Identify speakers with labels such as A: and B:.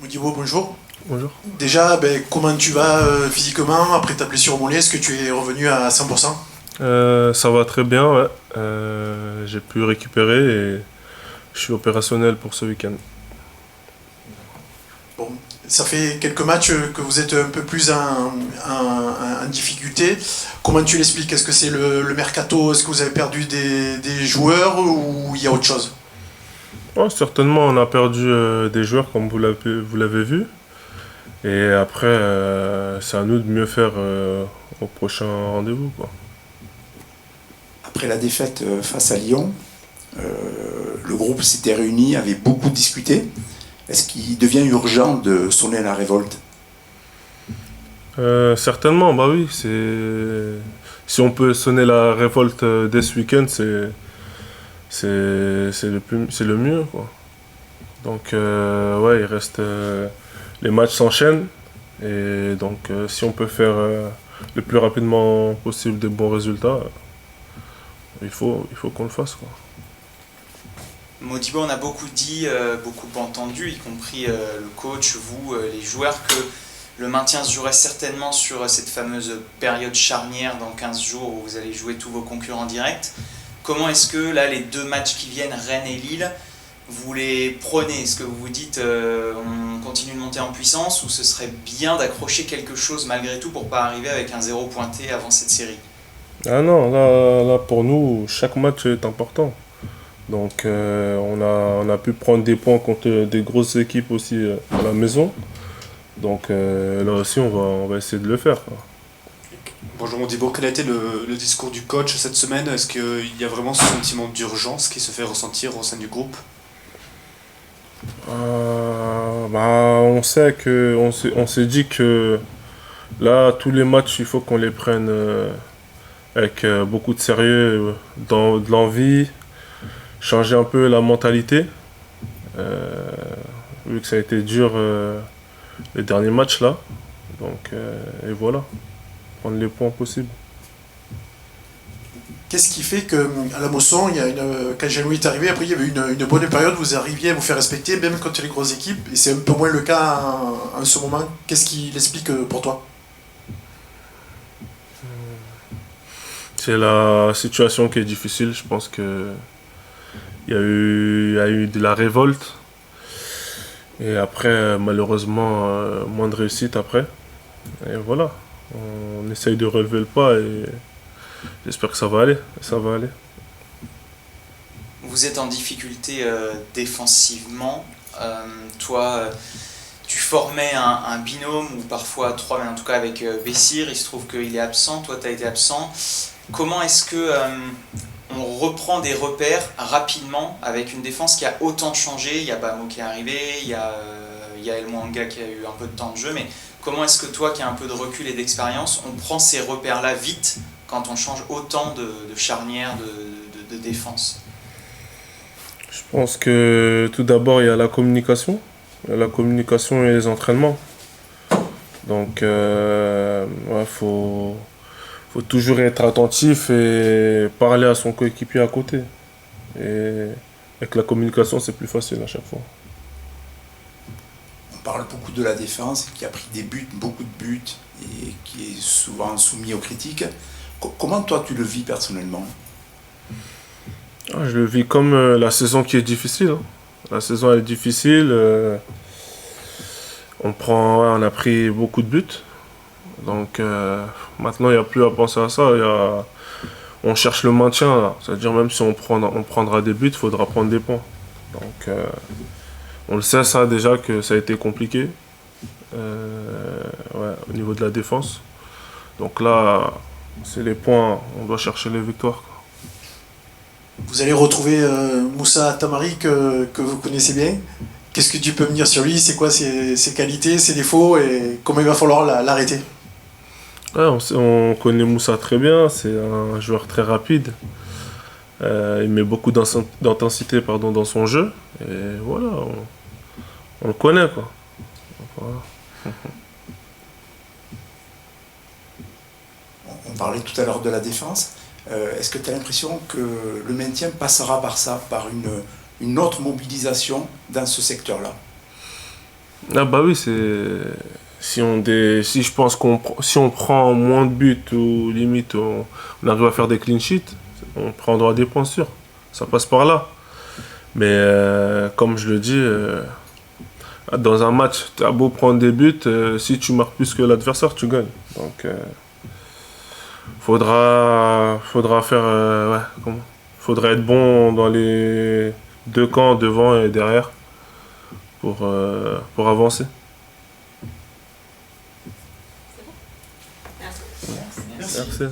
A: Modibo, bonjour.
B: Bonjour.
A: Déjà, comment tu vas physiquement après ta blessure au mollet? Est-ce que tu es revenu à 100%?
B: Ça va très bien, ouais. J'ai pu récupérer et je suis opérationnel pour ce week-end.
A: Bon, ça fait quelques matchs que vous êtes un peu plus en difficulté. Comment tu l'expliques? Est-ce que c'est le mercato? Est-ce que vous avez perdu des joueurs ou il y a autre chose?
B: Ouais, certainement, on a perdu des joueurs comme vous l'avez vu. Et après, c'est à nous de mieux faire au prochain rendez-vous, quoi.
C: Après la défaite face à Lyon, le groupe s'était réuni, avait beaucoup discuté. Est-ce qu'il devient urgent de sonner à la révolte?
B: Certainement, bah oui. Si on peut sonner la révolte dès ce week-end, c'est le mieux, quoi. Donc, ouais, il reste. Les matchs s'enchaînent. Et donc, si on peut faire le plus rapidement possible de bons résultats, il faut qu'on le fasse, quoi.
D: Modibo, on a beaucoup dit, beaucoup entendu, y compris le coach, vous, les joueurs, que le maintien se jouerait certainement sur cette fameuse période charnière dans 15 jours où vous allez jouer tous vos concurrents directs. Comment est-ce que là, les deux matchs qui viennent, Rennes et Lille, vous les prenez? Est-ce que vous vous dites on continue de monter en puissance, ou ce serait bien d'accrocher quelque chose malgré tout pour ne pas arriver avec un 0 pointé avant cette série?
B: Ah non, là pour nous, chaque match est important. Donc on a pu prendre des points contre des grosses équipes aussi à la maison. Donc là aussi on va essayer de le faire, quoi.
E: Bonjour Modibo, quel a été le discours du coach cette semaine? Est-ce qu'il y a vraiment ce sentiment d'urgence qui se fait ressentir au sein du groupe?
B: On sait on s'est dit que là tous les matchs il faut qu'on les prenne avec beaucoup de sérieux, de l'envie, changer un peu la mentalité, vu que ça a été dur les derniers matchs là. Donc et voilà, prendre les points possibles.
A: Qu'est-ce qui fait qu'à la Mosson, quand Jean-Louis est arrivé, après il y avait une bonne période, vous arriviez à vous faire respecter, même contre les grosses équipes, et c'est un peu moins le cas en ce moment. Qu'est-ce qui l'explique pour toi?
B: C'est la situation qui est difficile. Je pense que il y a eu de la révolte. Et après, malheureusement, moins de réussite après. Et voilà. On essaye de relever le pas et j'espère que ça va aller. Ça va aller.
D: Vous êtes en difficulté défensivement. Toi, tu formais un binôme, ou parfois trois, mais en tout cas avec Bessir, il se trouve qu'il est absent, toi tu as été absent. Comment est-ce que on reprend des repères rapidement avec une défense qui a autant changé? Il y a Bamo qui est arrivé, il y a El Mwanga qui a eu un peu de temps de jeu, mais comment est-ce que toi qui as un peu de recul et d'expérience, on prend ces repères-là vite quand on change autant de charnière, de défense?
B: Je pense que tout d'abord, il y a la communication. Il y a la communication et les entraînements. Donc, faut toujours être attentif et parler à son coéquipier à côté. Et avec la communication, c'est plus facile à chaque fois.
C: On parle beaucoup de la défense, qui a pris des buts, beaucoup de buts, et qui est souvent soumis aux critiques. Comment toi tu le vis personnellement?
B: Je le vis comme la saison qui est difficile, hein. La saison elle est difficile. On a pris beaucoup de buts. Donc maintenant, il n'y a plus à penser à ça. On cherche le maintien, là. C'est-à-dire même si on prendra des buts, il faudra prendre des points. Donc on le sait ça déjà que ça a été compliqué au niveau de la défense. Donc là, c'est les points, on doit chercher les victoires, quoi.
A: Vous allez retrouver Moussa Tamari que vous connaissez bien. Qu'est-ce que tu peux me dire sur lui? C'est quoi ses qualités, ses défauts, et comment il va falloir l'arrêter?
B: Ouais, on connaît Moussa très bien, c'est un joueur très rapide. Il met beaucoup d'intensité dans son jeu. Et voilà, on le connaît, quoi. Voilà.
C: On parlait tout à l'heure de la défense. Est-ce que tu as l'impression que le maintien passera par ça, par une autre mobilisation dans ce secteur-là?
B: Ah bah oui, si je pense si on prend moins de buts ou limite on arrive à faire des clean sheets, on prendra des points sûrs. Ça passe par là. Mais comme je le dis, dans un match, tu as beau prendre des buts, si tu marques plus que l'adversaire, tu gagnes. Donc faudra faire faudra être bon dans les deux camps, devant et derrière, pour avancer.
F: Merci.
B: Merci.